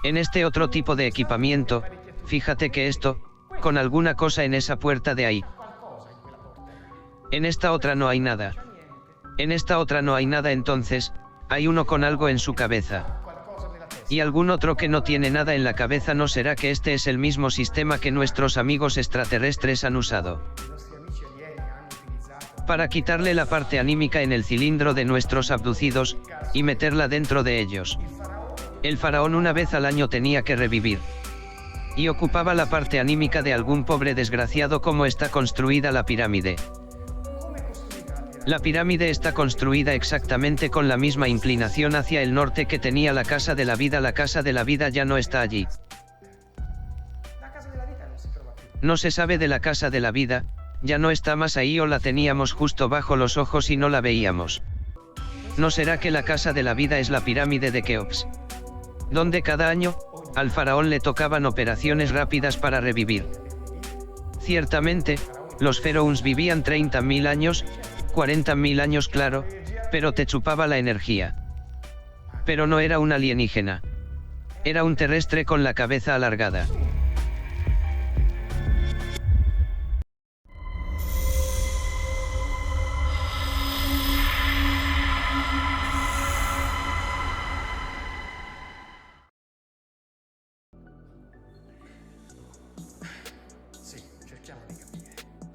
En este otro tipo de equipamiento, fíjate que esto, con alguna cosa en esa puerta de ahí. En esta otra no hay nada. En esta otra no hay nada, entonces, hay uno con algo en su cabeza. Y algún otro que no tiene nada en la cabeza. ¿No será que este es el mismo sistema que nuestros amigos extraterrestres han usado? Para quitarle la parte anímica en el cilindro de nuestros abducidos, y meterla dentro de ellos. El faraón una vez al año tenía que revivir. Y ocupaba la parte anímica de algún pobre desgraciado. ¿Cómo está construida la pirámide? La pirámide está construida exactamente con la misma inclinación hacia el norte que tenía la casa de la vida. La casa de la vida ya no está allí. No se sabe de la casa de la vida, ya no está más ahí, o la teníamos justo bajo los ojos y no la veíamos. ¿No será que la casa de la vida es la pirámide de Keops? Donde cada año, al faraón le tocaban operaciones rápidas para revivir. Ciertamente, los pharaones vivían 30.000 años, 40.000 años, claro, pero te chupaba la energía. Pero no era un alienígena. Era un terrestre con la cabeza alargada.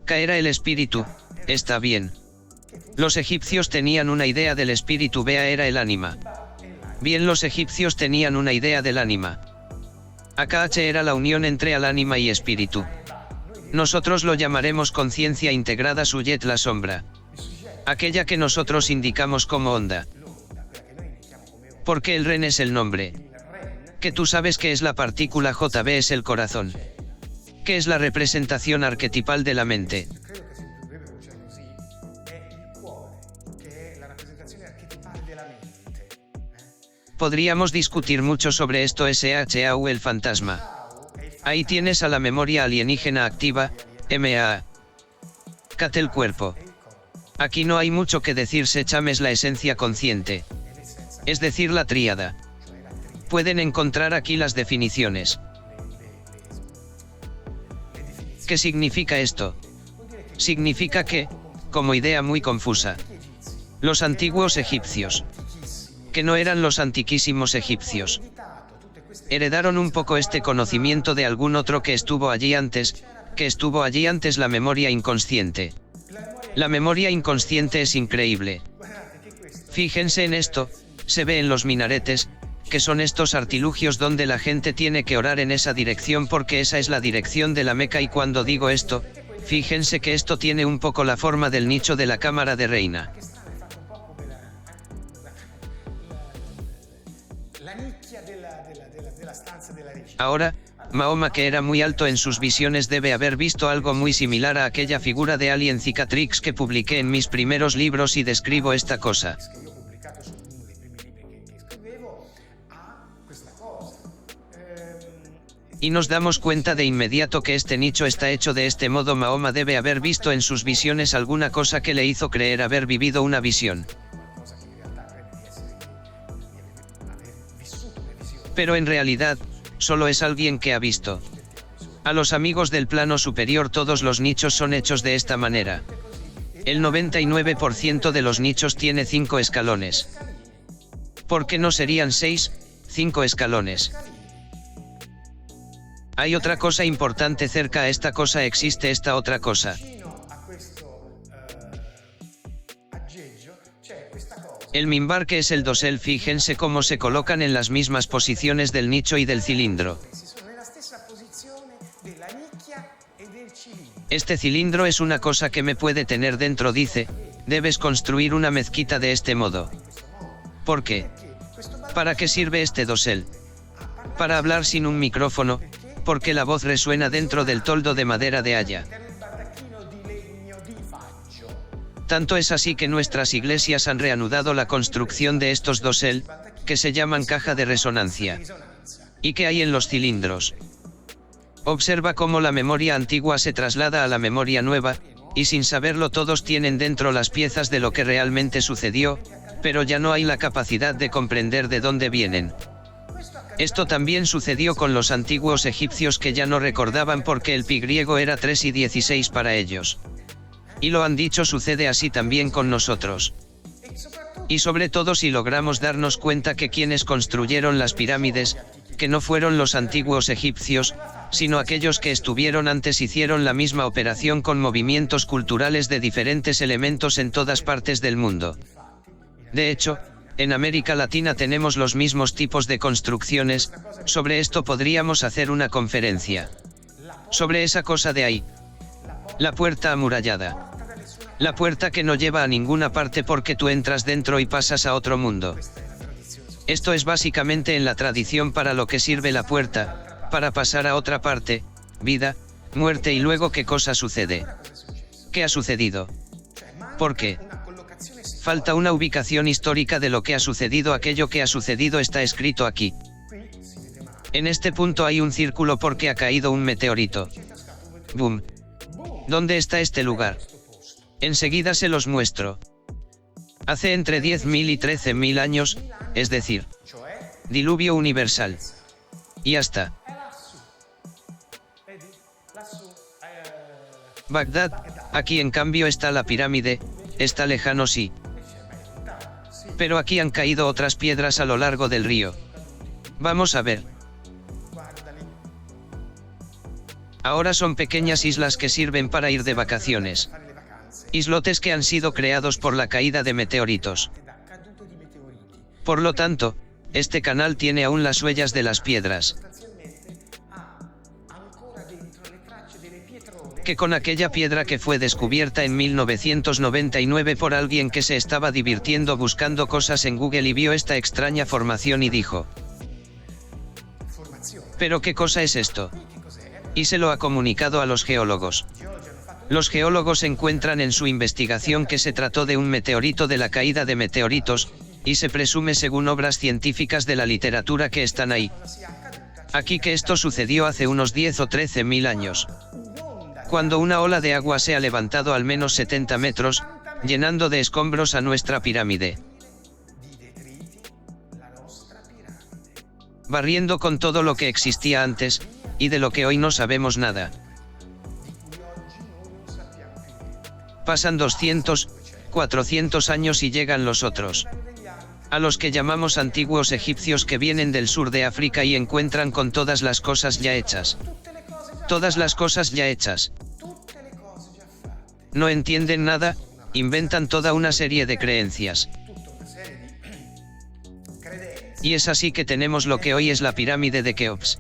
Caerá el espíritu, está bien. Los egipcios tenían una idea del espíritu, Bea era el ánima. Bien, los egipcios tenían una idea del ánima. AKH era la unión entre el ánima y espíritu. Nosotros lo llamaremos conciencia integrada, Suyet la sombra. Aquella que nosotros indicamos como onda. Porque el Ren es el nombre. Que tú sabes que es la partícula JB, es el corazón. Que es la representación arquetipal de la mente. Podríamos discutir mucho sobre esto. SHAU, el fantasma. Ahí tienes a la memoria alienígena activa, MAA. Cat, el cuerpo. Aquí no hay mucho que decir. Secham es la esencia consciente. Es decir, la tríada. Pueden encontrar aquí las definiciones. ¿Qué significa esto? Significa que, como idea muy confusa, los antiguos egipcios, que no eran los antiquísimos egipcios, heredaron un poco este conocimiento de algún otro que estuvo allí antes, la memoria inconsciente. La memoria inconsciente es increíble. Fíjense en esto, se ve en los minaretes, que son estos artilugios donde la gente tiene que orar en esa dirección porque esa es la dirección de la Meca. Y cuando digo esto, fíjense que esto tiene un poco la forma del nicho de la cámara de Reina. Ahora, Mahoma, que era muy alto en sus visiones, debe haber visto algo muy similar a aquella figura de Alien Cicatrix que publiqué en mis primeros libros y describo esta cosa. Y nos damos cuenta de inmediato que este nicho está hecho de este modo. Mahoma debe haber visto en sus visiones alguna cosa que le hizo creer haber vivido una visión. Pero en realidad, solo es alguien que ha visto. A los amigos del plano superior, todos los nichos son hechos de esta manera. El 99% de los nichos tiene 5 escalones. ¿Por qué no serían 6, 5 escalones? Hay otra cosa importante cerca a esta cosa, existe esta otra cosa. El mimbar, que es el dosel, fíjense cómo se colocan en las mismas posiciones del nicho y del cilindro. Este cilindro es una cosa que me puede tener dentro. Dice, debes construir una mezquita de este modo. ¿Por qué? ¿Para qué sirve este dosel? Para hablar sin un micrófono, porque la voz resuena dentro del toldo de madera de haya. Tanto es así que nuestras iglesias han reanudado la construcción de estos dosel, que se llaman caja de resonancia. ¿Y qué hay en los cilindros? Observa cómo la memoria antigua se traslada a la memoria nueva, y sin saberlo todos tienen dentro las piezas de lo que realmente sucedió, pero ya no hay la capacidad de comprender de dónde vienen. Esto también sucedió con los antiguos egipcios que ya no recordaban porque el pi griego era 3 y 16 para ellos. Y lo han dicho, sucede así también con nosotros. Y sobre todo si logramos darnos cuenta que quienes construyeron las pirámides, que no fueron los antiguos egipcios, sino aquellos que estuvieron antes, hicieron la misma operación con movimientos culturales de diferentes elementos en todas partes del mundo. De hecho, en América Latina tenemos los mismos tipos de construcciones. Sobre esto podríamos hacer una conferencia. Sobre esa cosa de ahí. La puerta amurallada. La puerta que no lleva a ninguna parte porque tú entras dentro y pasas a otro mundo. Esto es básicamente en la tradición para lo que sirve la puerta, para pasar a otra parte, vida, muerte y luego ¿qué cosa sucede? ¿Qué ha sucedido? ¿Por qué? Falta una ubicación histórica de lo que ha sucedido. Aquello que ha sucedido está escrito aquí. En este punto hay un círculo porque ha caído un meteorito. Boom. ¿Dónde está este lugar? Enseguida se los muestro. Hace entre 10.000 y 13.000 años, es decir, diluvio universal. Y hasta Bagdad, aquí en cambio está la pirámide, está lejano sí. Pero aquí han caído otras piedras a lo largo del río. Vamos a ver. Ahora son pequeñas islas que sirven para ir de vacaciones. Islotes que han sido creados por la caída de meteoritos. Por lo tanto, este canal tiene aún las huellas de las piedras. Que con aquella piedra que fue descubierta en 1999 por alguien que se estaba divirtiendo buscando cosas en Google y vio esta extraña formación y dijo: ¿pero qué cosa es esto? Y se lo ha comunicado a los geólogos. Los geólogos encuentran en su investigación que se trató de un meteorito de la caída de meteoritos, y se presume según obras científicas de la literatura que están ahí. Aquí que esto sucedió hace unos 10 o 13.000 años. Cuando una ola de agua se ha levantado al menos 70 metros, llenando de escombros a nuestra pirámide. Barriendo con todo lo que existía antes, y de lo que hoy no sabemos nada. Pasan 200, 400 años y llegan los otros. A los que llamamos antiguos egipcios que vienen del sur de África y encuentran con todas las cosas ya hechas. Todas las cosas ya hechas. No entienden nada, inventan toda una serie de creencias. Y es así que tenemos lo que hoy es la pirámide de Keops.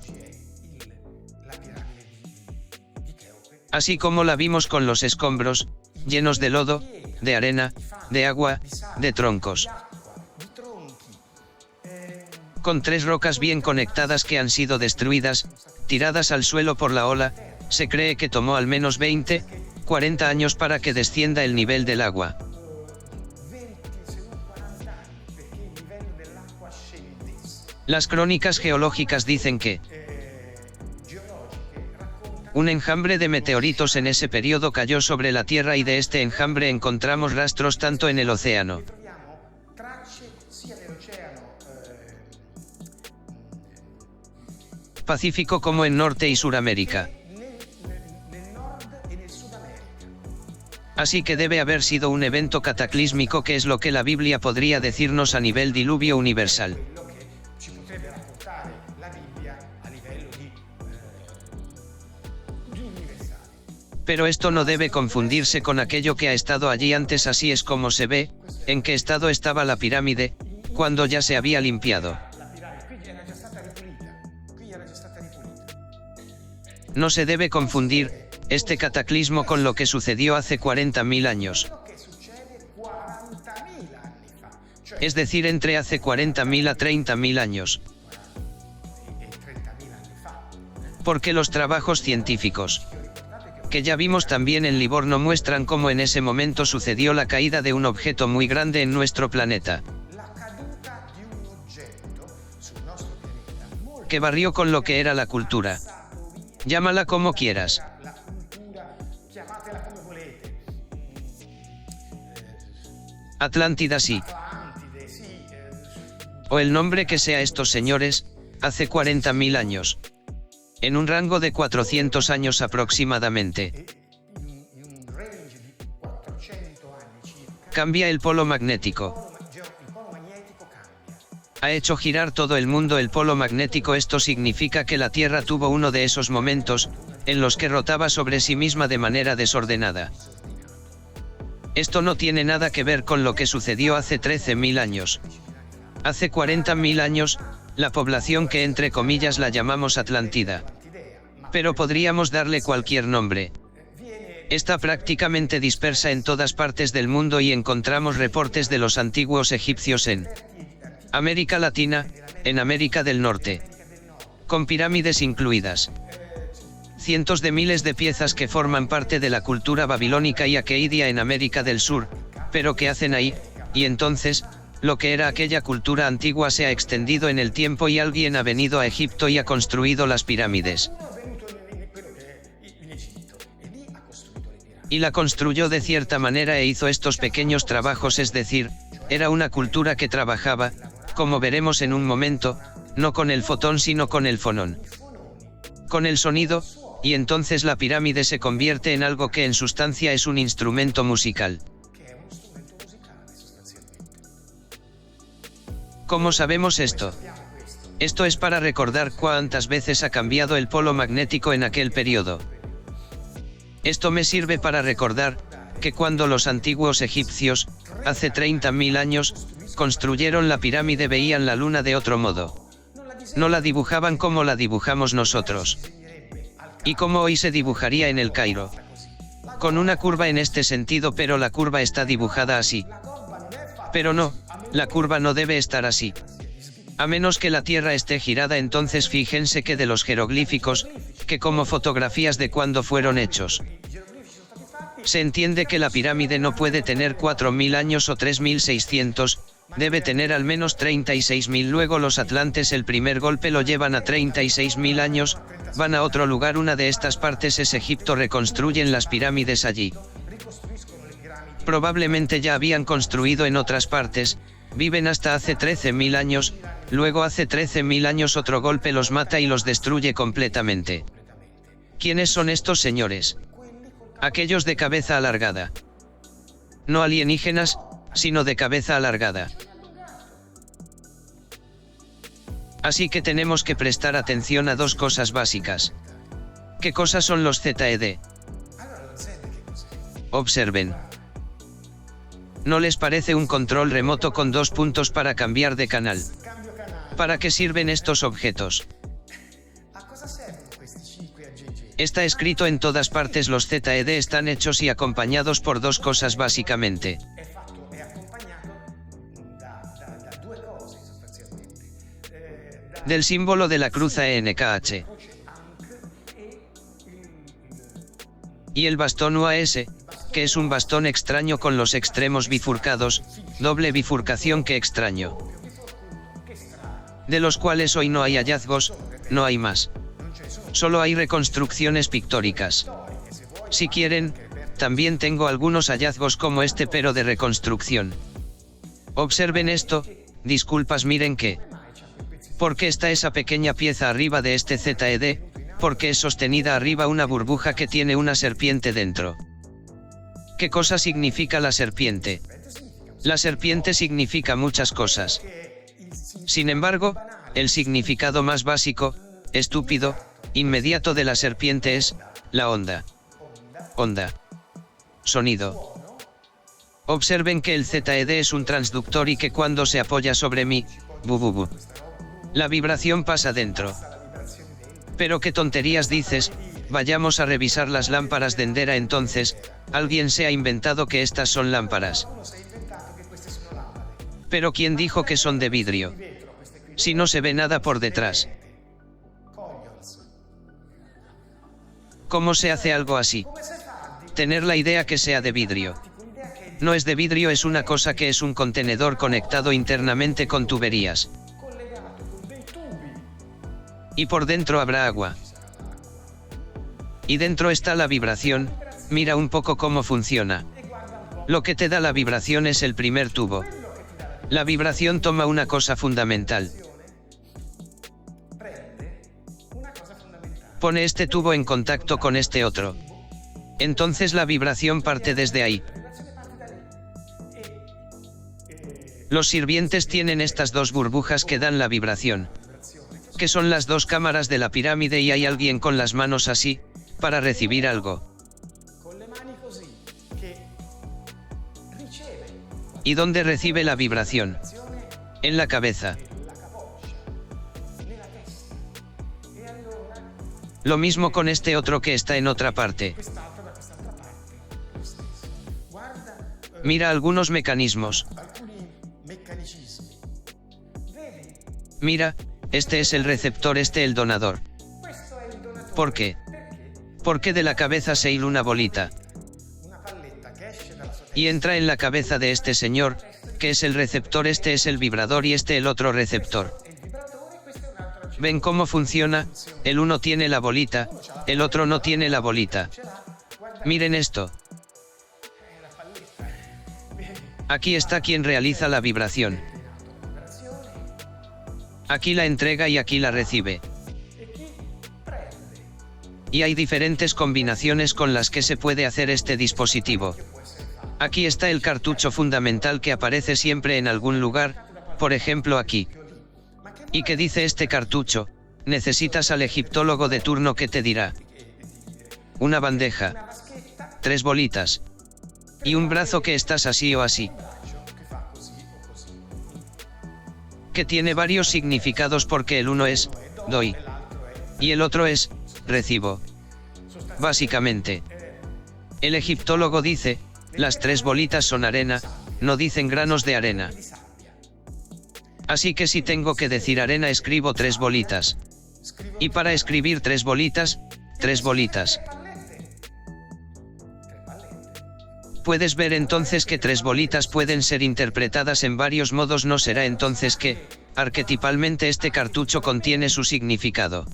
Así como la vimos con los escombros, llenos de lodo, de arena, de agua, de troncos. Con 3 rocas bien conectadas que han sido destruidas, tiradas al suelo por la ola, se cree que tomó al menos 20, 40 años para que descienda el nivel del agua. Las crónicas geológicas dicen que un enjambre de meteoritos en ese periodo cayó sobre la Tierra y de este enjambre encontramos rastros tanto en el océano Pacífico como en Norte y Suramérica. Así que debe haber sido un evento cataclísmico, que es lo que la Biblia podría decirnos a nivel diluvio universal. Pero esto no debe confundirse con aquello que ha estado allí antes. Así es como se ve, en qué estado estaba la pirámide, cuando ya se había limpiado. No se debe confundir este cataclismo con lo que sucedió hace 40.000 años. Es decir, entre hace 40.000 a 30.000 años. Porque los trabajos científicos, que ya vimos también en Livorno, muestran cómo en ese momento sucedió la caída de un objeto muy grande en nuestro planeta, que barrió con lo que era la cultura. Llámala como quieras. Atlántida sí. O el nombre que sea. Estos señores, hace 40.000 años. En un rango de 400 años aproximadamente. Cambia el polo magnético. Ha hecho girar todo el mundo el polo magnético. Esto significa que la Tierra tuvo uno de esos momentos, en los que rotaba sobre sí misma de manera desordenada. Esto no tiene nada que ver con lo que sucedió hace 13.000 años. Hace 40.000 años, la población que entre comillas la llamamos Atlántida. Pero podríamos darle cualquier nombre. Está prácticamente dispersa en todas partes del mundo y encontramos reportes de los antiguos egipcios en América Latina, en América del Norte. Con pirámides incluidas. Cientos de miles de piezas que forman parte de la cultura babilónica y aqueidia en América del Sur, pero ¿qué hacen ahí? Y entonces, lo que era aquella cultura antigua se ha extendido en el tiempo y alguien ha venido a Egipto y ha construido las pirámides. Y la construyó de cierta manera e hizo estos pequeños trabajos, es decir, era una cultura que trabajaba, como veremos en un momento, no con el fotón sino con el fonón. Con el sonido, y entonces la pirámide se convierte en algo que en sustancia es un instrumento musical. ¿Cómo sabemos esto? Esto es para recordar cuántas veces ha cambiado el polo magnético en aquel periodo. Esto me sirve para recordar, que cuando los antiguos egipcios, hace 30.000 años, construyeron la pirámide veían la luna de otro modo. No la dibujaban como la dibujamos nosotros. Y como hoy se dibujaría en el Cairo. Con una curva en este sentido, pero la curva está dibujada así. Pero no, la curva no debe estar así. A menos que la Tierra esté girada, entonces fíjense que de los jeroglíficos, que como fotografías de cuando fueron hechos, se entiende que la pirámide no puede tener 4.000 años o 3.600, debe tener al menos 36.000. Luego los atlantes el primer golpe lo llevan a 36.000 años, van a otro lugar, una de estas partes es Egipto, reconstruyen las pirámides allí. Probablemente ya habían construido en otras partes, viven hasta hace 13.000 años, luego hace 13.000 años otro golpe los mata y los destruye completamente. ¿Quiénes son estos señores? Aquellos de cabeza alargada. No alienígenas, sino de cabeza alargada. Así que tenemos que prestar atención a dos cosas básicas. ¿Qué cosas son los ZED? Observen. ¿No les parece un control remoto con dos puntos para cambiar de canal? ¿Para qué sirven estos objetos? Está escrito en todas partes, los ZED están hechos y acompañados por dos cosas básicamente. Del símbolo de la cruz ANKH. Y el bastón UAS, que es un bastón extraño con los extremos bifurcados, doble bifurcación, que extraño. De los cuales hoy no hay hallazgos, no hay más. Solo hay reconstrucciones pictóricas. Si quieren, también tengo algunos hallazgos como este, pero de reconstrucción. Observen esto, disculpas, miren que. ¿Por qué está esa pequeña pieza arriba de este ZED? Porque es sostenida arriba una burbuja que tiene una serpiente dentro. ¿Qué cosa significa la serpiente? La serpiente significa muchas cosas. Sin embargo, el significado más básico, estúpido, inmediato de la serpiente es, la onda. Onda. Sonido. Observen que el ZED es un transductor y que cuando se apoya sobre mí, bu, la vibración pasa dentro. Pero qué tonterías dices, vayamos a revisar las lámparas de Endera. Entonces, alguien se ha inventado que estas son lámparas. Pero ¿quién dijo que son de vidrio? Si no se ve nada por detrás. ¿Cómo se hace algo así? Tener la idea que sea de vidrio. No es de vidrio, es una cosa que es un contenedor conectado internamente con tuberías. Y por dentro habrá agua. Y dentro está la vibración, mira un poco cómo funciona. Lo que te da la vibración es el primer tubo. La vibración toma una cosa fundamental. Pone este tubo en contacto con este otro. Entonces la vibración parte desde ahí. Los sirvientes tienen estas dos burbujas que dan la vibración, que son las dos cámaras de la pirámide, y hay alguien con las manos así, para recibir algo. ¿Y dónde recibe la vibración? En la cabeza. Lo mismo con este otro que está en otra parte. Mira algunos mecanismos. Mira, este es el receptor, este el donador. ¿Por qué? Porque de la cabeza se hila una bolita. Y entra en la cabeza de este señor, que es el receptor, este es el vibrador y este el otro receptor. ¿Ven cómo funciona? El uno tiene la bolita, el otro no tiene la bolita. Miren esto. Aquí está quien realiza la vibración. Aquí la entrega y aquí la recibe. Y hay diferentes combinaciones con las que se puede hacer este dispositivo. Aquí está el cartucho fundamental que aparece siempre en algún lugar, por ejemplo aquí. ¿Y qué dice este cartucho? Necesitas al egiptólogo de turno que te dirá. Una bandeja. 3 bolitas. Y un brazo que estás así o así. Que tiene varios significados porque el uno es, doy. Y el otro es, recibo. Básicamente. El egiptólogo dice, las 3 bolitas son arena, no dicen granos de arena. Así que si tengo que decir arena escribo 3 bolitas. Y para escribir 3 bolitas, 3 bolitas. Puedes ver entonces que 3 bolitas pueden ser interpretadas en varios modos. ¿No será entonces que, arquetipalmente, este cartucho contiene su significado?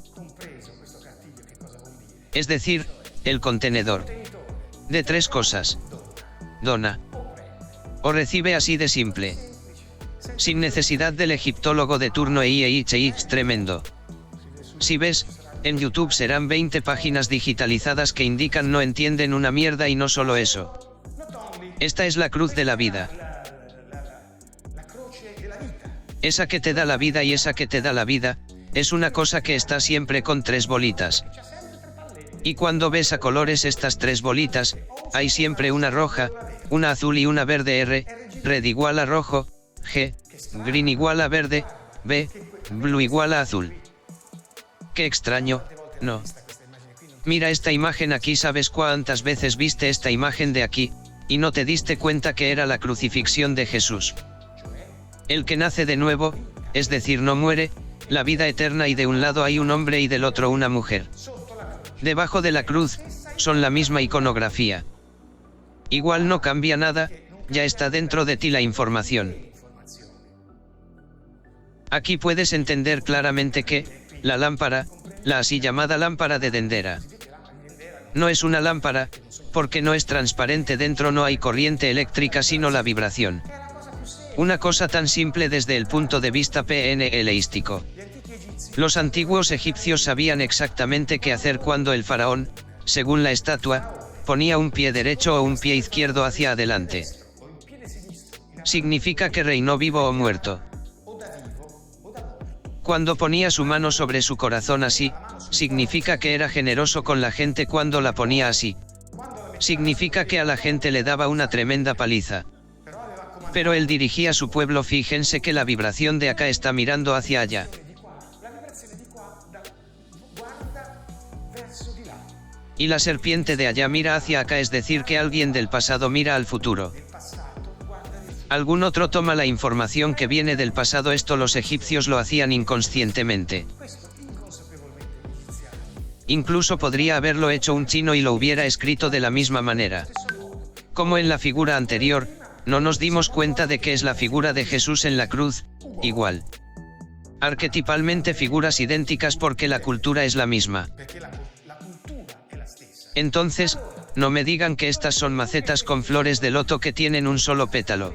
Es decir, el contenedor. De 3 cosas. Dona. O recibe, así de simple. Sin necesidad del egiptólogo de turno. Es tremendo. Si ves, en YouTube serán 20 páginas digitalizadas que indican no entienden una mierda, y no solo eso. Esta es la cruz de la vida. Esa que te da la vida y esa que te da la vida, es una cosa que está siempre con 3 bolitas. Y cuando ves a colores estas 3 bolitas, hay siempre una roja, una azul y una verde. Red igual a rojo, G, green igual a verde, B, blue igual a azul. Qué extraño, ¿no? Mira esta imagen aquí. ¿Sabes cuántas veces viste esta imagen de aquí, y no te diste cuenta que era la crucifixión de Jesús? El que nace de nuevo, es decir, no muere, la vida eterna, y de un lado hay un hombre y del otro una mujer. Debajo de la cruz, son la misma iconografía. Igual no cambia nada, ya está dentro de ti la información. Aquí puedes entender claramente que, la lámpara, la así llamada lámpara de Dendera, no es una lámpara, porque no es transparente, dentro no hay corriente eléctrica sino la vibración. Una cosa tan simple desde el punto de vista PNLístico. Los antiguos egipcios sabían exactamente qué hacer cuando el faraón, según la estatua, ponía un pie derecho o un pie izquierdo hacia adelante. Significa que reinó vivo o muerto. Cuando ponía su mano sobre su corazón así, significa que era generoso con la gente. Cuando la ponía así, significa que a la gente le daba una tremenda paliza. Pero él dirigía a su pueblo. Fíjense que la vibración de acá está mirando hacia allá. Y la serpiente de allá mira hacia acá, es decir, que alguien del pasado mira al futuro. Algún otro toma la información que viene del pasado. Esto los egipcios lo hacían inconscientemente. Incluso podría haberlo hecho un chino y lo hubiera escrito de la misma manera. Como en la figura anterior, no nos dimos cuenta de que es la figura de Jesús en la cruz, igual. Arquetipalmente figuras idénticas porque la cultura es la misma. Entonces, no me digan que estas son macetas con flores de loto que tienen un solo pétalo.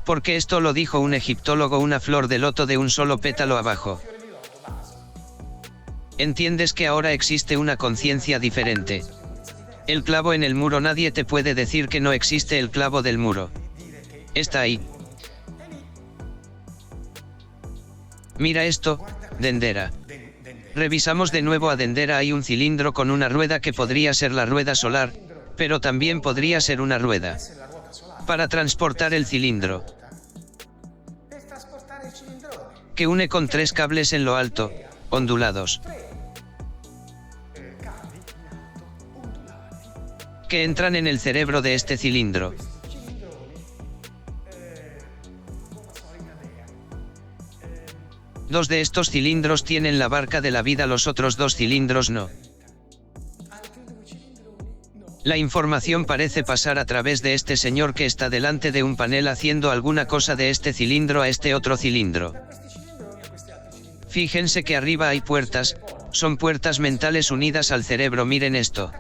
Porque esto lo dijo un egiptólogo, una flor de loto de un solo pétalo abajo. Entiendes que ahora existe una conciencia diferente. El clavo en el muro, nadie te puede decir que no existe el clavo del muro. Está ahí. Mira esto, Dendera. Revisamos de nuevo a Dendera. Hay un cilindro con una rueda que podría ser la rueda solar, pero también podría ser una rueda. Para transportar el cilindro, que une con 3 cables en lo alto, ondulados, que entran en el cerebro de este cilindro. Dos de estos cilindros tienen la barca de la vida, los otros 2 cilindros no. La información parece pasar a través de este señor que está delante de un panel haciendo alguna cosa de este cilindro a este otro cilindro. Fíjense que arriba hay puertas, son puertas mentales unidas al cerebro. Miren esto.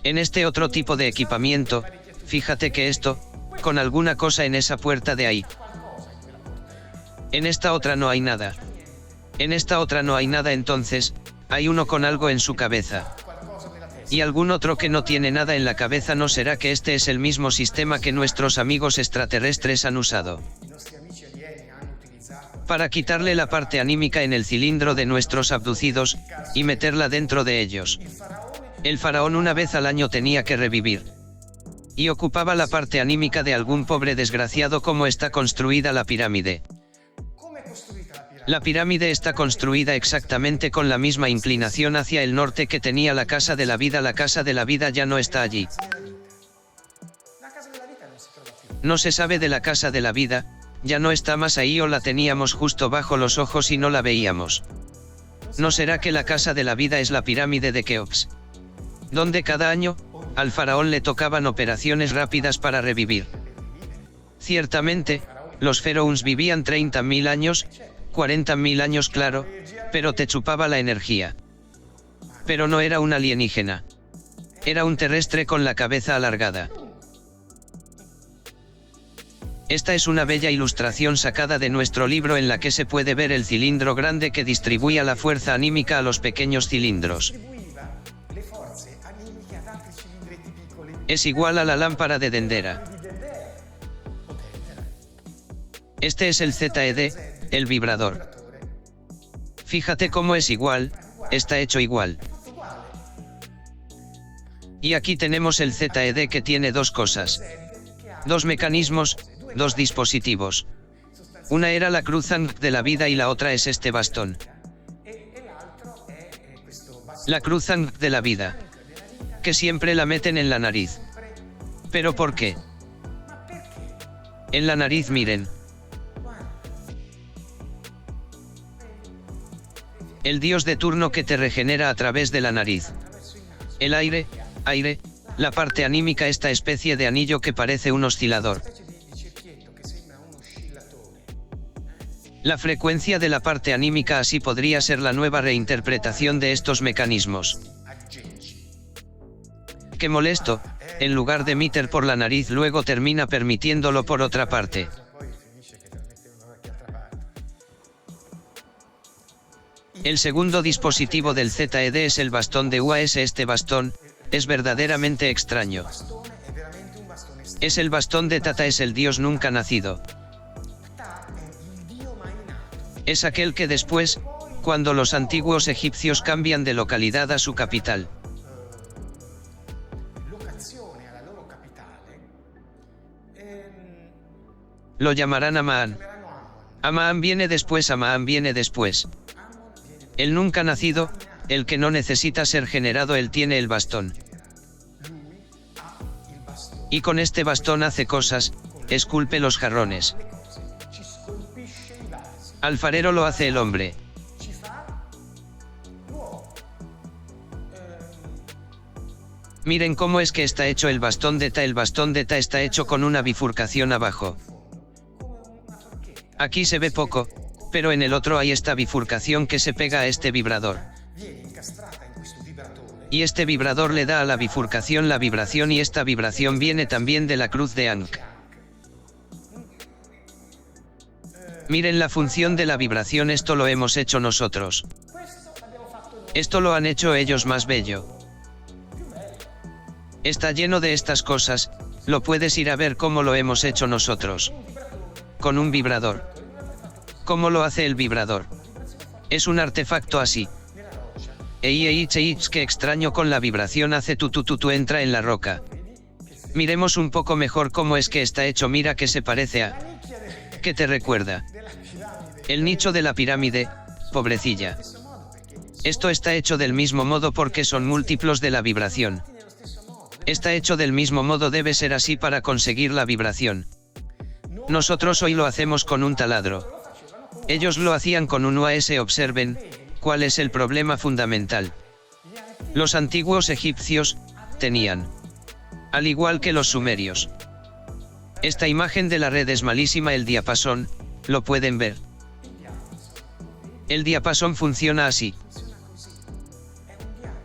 En este otro tipo de equipamiento, fíjate que esto, con alguna cosa en esa puerta de ahí. En esta otra no hay nada. En esta otra no hay nada, entonces, hay uno con algo en su cabeza. Y algún otro que no tiene nada en la cabeza. ¿No será que este es el mismo sistema que nuestros amigos extraterrestres han usado para quitarle la parte anímica en el cilindro de nuestros abducidos, y meterla dentro de ellos? El faraón una vez al año tenía que revivir. Y ocupaba la parte anímica de algún pobre desgraciado. ¿Cómo está construida la pirámide? La pirámide está construida exactamente con la misma inclinación hacia el norte que tenía la casa de la vida. La casa de la vida ya no está allí. No se sabe de la casa de la vida, ya no está más ahí, o la teníamos justo bajo los ojos y no la veíamos. ¿No será que la casa de la vida es la pirámide de Keops, donde cada año, al faraón le tocaban operaciones rápidas para revivir? Ciertamente, los faraones vivían 30.000 años, 40.000 años, claro, pero te chupaba la energía. Pero no era un alienígena. Era un terrestre con la cabeza alargada. Esta es una bella ilustración sacada de nuestro libro en la que se puede ver el cilindro grande que distribuía la fuerza anímica a los pequeños cilindros. Es igual a la lámpara de Dendera. Este es el ZED, el vibrador. Fíjate cómo es igual, está hecho igual. Y aquí tenemos el ZED, que tiene 2 cosas. 2 mecanismos, 2 dispositivos. Una era la cruz de la vida y la otra es este bastón. La cruz de la vida, que siempre la meten en la nariz. ¿Pero por qué? En la nariz, miren. El dios de turno que te regenera a través de la nariz. El aire, la parte anímica, esta especie de anillo que parece un oscilador. La frecuencia de la parte anímica, así podría ser la nueva reinterpretación de estos mecanismos. Qué molesto, en lugar de emitir por la nariz luego termina permitiéndolo por otra parte. El segundo dispositivo del ZED es el bastón de UAS. Este bastón es verdaderamente extraño. Es el bastón de Tata, es el dios nunca nacido. Es aquel que después, cuando los antiguos egipcios cambian de localidad a su capital, lo llamarán Amán. Amán viene después, Amán viene después. El nunca nacido, el que no necesita ser generado, él tiene el bastón. Y con este bastón hace cosas, esculpe los jarrones. Alfarero lo hace el hombre. Miren cómo es que está hecho el bastón de Ta. El bastón de Ta está hecho con una bifurcación abajo. Aquí se ve poco, pero en el otro hay esta bifurcación que se pega a este vibrador. Y este vibrador le da a la bifurcación la vibración, y esta vibración viene también de la cruz de Ankh. Miren la función de la vibración, esto lo hemos hecho nosotros. Esto lo han hecho ellos más bello. Está lleno de estas cosas, lo puedes ir a ver cómo lo hemos hecho nosotros. Con un vibrador. ¿Cómo lo hace el vibrador? Es un artefacto así. Qué extraño, con la vibración hace tu entra en la roca. Miremos un poco mejor cómo es que está hecho, mira que se parece a... ¿Qué te recuerda? El nicho de la pirámide, pobrecilla. Esto está hecho del mismo modo porque son múltiplos de la vibración. Está hecho del mismo modo, debe ser así para conseguir la vibración. Nosotros hoy lo hacemos con un taladro. Ellos lo hacían con un UAS. Observen, ¿cuál es el problema fundamental? Los antiguos egipcios tenían, al igual que los sumerios. Esta imagen de la red es malísima, el diapasón, ¿lo pueden ver? El diapasón funciona así.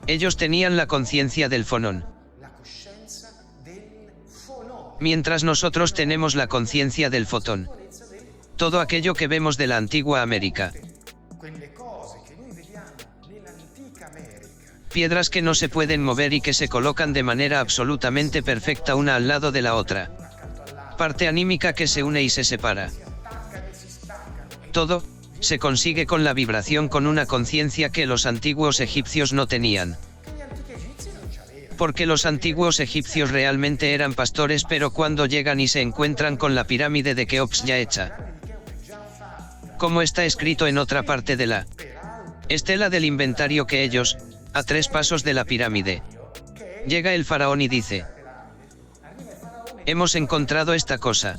Ellos tenían la conciencia del fonón. Mientras nosotros tenemos la conciencia del fotón. Todo aquello que vemos de la antigua América. Piedras que no se pueden mover y que se colocan de manera absolutamente perfecta una al lado de la otra. Parte anímica que se une y se separa. Todo se consigue con la vibración, con una conciencia que los antiguos egipcios no tenían. Porque los antiguos egipcios realmente eran pastores, pero cuando llegan y se encuentran con la pirámide de Keops ya hecha, como está escrito en otra parte de la estela del inventario, que ellos, a 3 pasos de la pirámide, llega el faraón y dice: hemos encontrado esta cosa.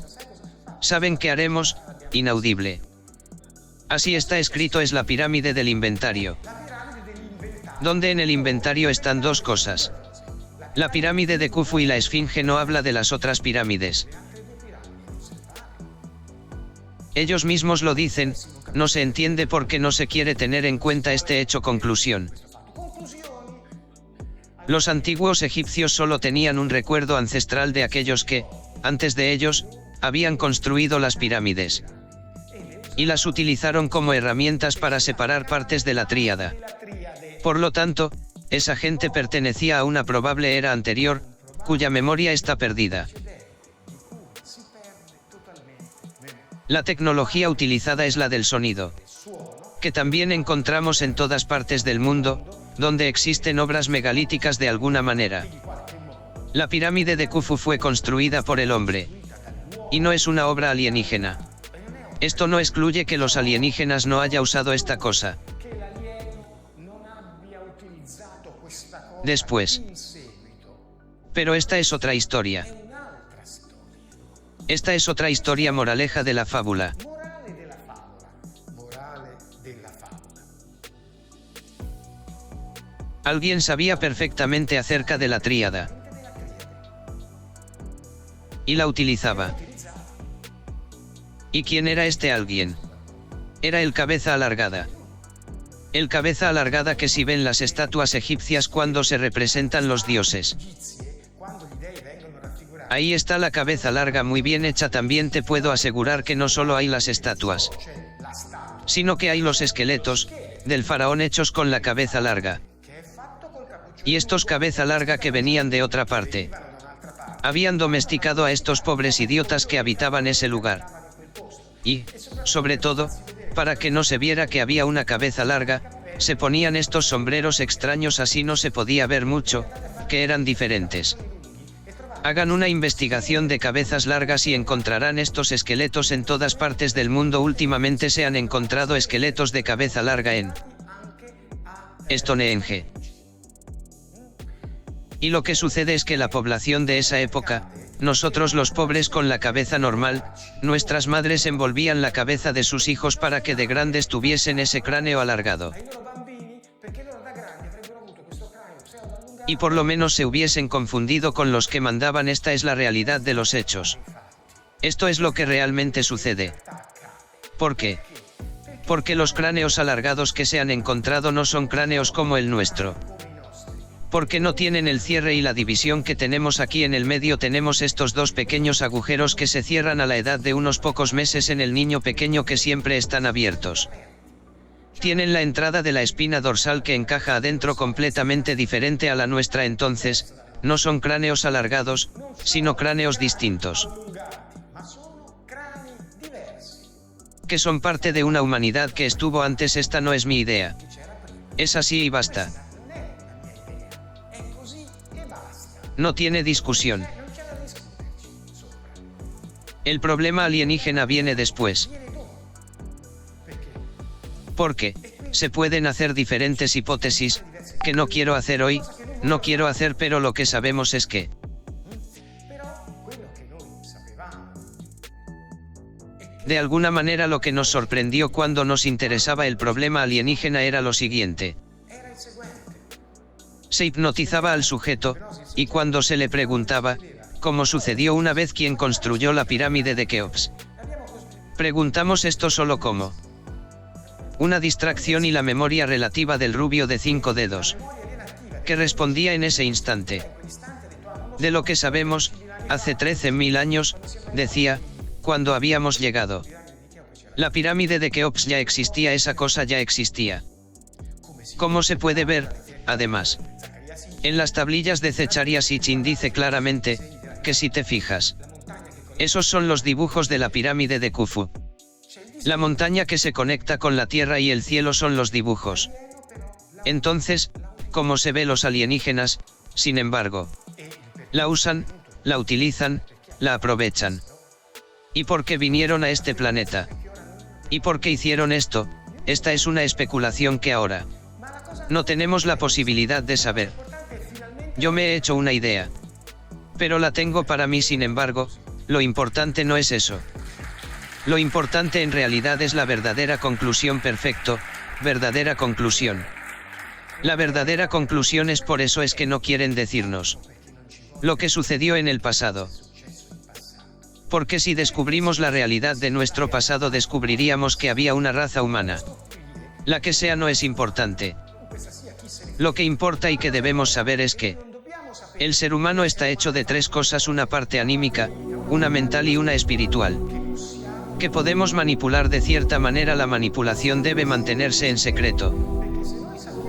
¿Saben qué haremos? Inaudible. Así está escrito, es la pirámide del inventario. Donde en el inventario están 2 cosas. La pirámide de Khufu y la esfinge, no habla de las otras pirámides. Ellos mismos lo dicen, no se entiende por qué no se quiere tener en cuenta este hecho. Conclusión. Los antiguos egipcios solo tenían un recuerdo ancestral de aquellos que, antes de ellos, habían construido las pirámides. Y las utilizaron como herramientas para separar partes de la tríada. Por lo tanto, esa gente pertenecía a una probable era anterior, cuya memoria está perdida. La tecnología utilizada es la del sonido, que también encontramos en todas partes del mundo, donde existen obras megalíticas de alguna manera. La pirámide de Khufu fue construida por el hombre. Y no es una obra alienígena. Esto no excluye que los alienígenas no haya usado esta cosa después. Pero esta es otra historia. Esta es otra historia, moraleja de la fábula. Alguien sabía perfectamente acerca de la tríada. Y la utilizaba. ¿Y quién era este alguien? Era el cabeza alargada. El cabeza alargada que si ven las estatuas egipcias cuando se representan los dioses. Ahí está la cabeza larga, muy bien hecha. También te puedo asegurar que no solo hay las estatuas, sino que hay los esqueletos del faraón hechos con la cabeza larga. Y estos cabeza larga que venían de otra parte. Habían domesticado a estos pobres idiotas que habitaban ese lugar. Y, sobre todo, para que no se viera que había una cabeza larga, se ponían estos sombreros extraños, así no se podía ver mucho, que eran diferentes. Hagan una investigación de cabezas largas y encontrarán estos esqueletos en todas partes del mundo. Últimamente se han encontrado esqueletos de cabeza larga en Stonehenge. Y lo que sucede es que la población de esa época, nosotros los pobres con la cabeza normal, nuestras madres envolvían la cabeza de sus hijos para que de grandes tuviesen ese cráneo alargado. Y por lo menos se hubiesen confundido con los que mandaban. Esta es la realidad de los hechos. Esto es lo que realmente sucede. ¿Por qué? Porque los cráneos alargados que se han encontrado no son cráneos como el nuestro. Porque no tienen el cierre y la división que tenemos aquí en el medio. Tenemos estos dos pequeños agujeros que se cierran a la edad de unos pocos meses en el niño pequeño, que siempre están abiertos. Tienen la entrada de la espina dorsal que encaja adentro completamente diferente a la nuestra. Entonces, no son cráneos alargados, sino cráneos distintos. Que son parte de una humanidad que estuvo antes. Esta no es mi idea. Es así y basta. No tiene discusión. El problema alienígena viene después. Porque se pueden hacer diferentes hipótesis, que no quiero hacer hoy, pero lo que sabemos es que de alguna manera lo que nos sorprendió cuando nos interesaba el problema alienígena era lo siguiente. Se hipnotizaba al sujeto, y cuando se le preguntaba, como sucedió una vez, quién construyó la pirámide de Keops, preguntamos esto solo como una distracción, y la memoria relativa del rubio de 5 dedos, que respondía en ese instante. De lo que sabemos, hace 13.000 años, decía, cuando habíamos llegado. La pirámide de Keops ya existía, esa cosa ya existía. Como se puede ver, además, en las tablillas de Zecharia Sitchin dice claramente, que si te fijas, esos son los dibujos de la pirámide de Khufu. La montaña que se conecta con la tierra y el cielo son los dibujos. Entonces, ¿cómo se ve los alienígenas, sin embargo? La usan, la utilizan, la aprovechan. ¿Y por qué vinieron a este planeta? ¿Y por qué hicieron esto? Esta es una especulación que ahora no tenemos la posibilidad de saber. Yo me he hecho una idea. Pero la tengo para mí. Sin embargo, lo importante no es eso. Lo importante en realidad es la verdadera conclusión. Perfecto, verdadera conclusión. La verdadera conclusión es, por eso es que no quieren decirnos lo que sucedió en el pasado. Porque si descubrimos la realidad de nuestro pasado, descubriríamos que había una raza humana. La que sea no es importante. Lo que importa y que debemos saber es que el ser humano está hecho de 3 cosas: una parte anímica, una mental y una espiritual. Que podemos manipular de cierta manera. La manipulación debe mantenerse en secreto.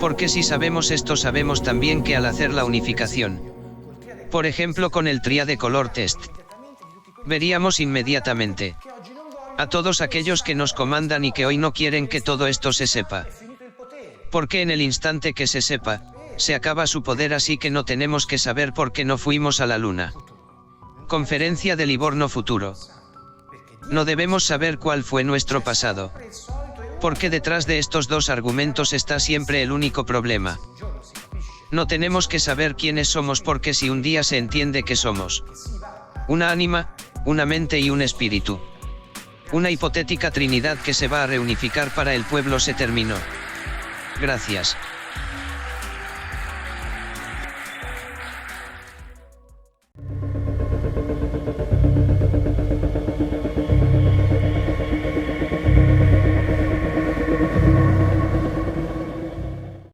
Porque si sabemos esto, sabemos también que al hacer la unificación, por ejemplo con el Triade Color Test, veríamos inmediatamente a todos aquellos que nos comandan y que hoy no quieren que todo esto se sepa. Porque en el instante que se sepa, se acaba su poder. Así que no tenemos que saber por qué no fuimos a la luna. Conferencia de Livorno Futuro. No debemos saber cuál fue nuestro pasado. Porque detrás de estos 2 argumentos está siempre el único problema. No tenemos que saber quiénes somos, porque si un día se entiende que somos una ánima, una mente y un espíritu, una hipotética trinidad que se va a reunificar para el pueblo, se terminó. Gracias.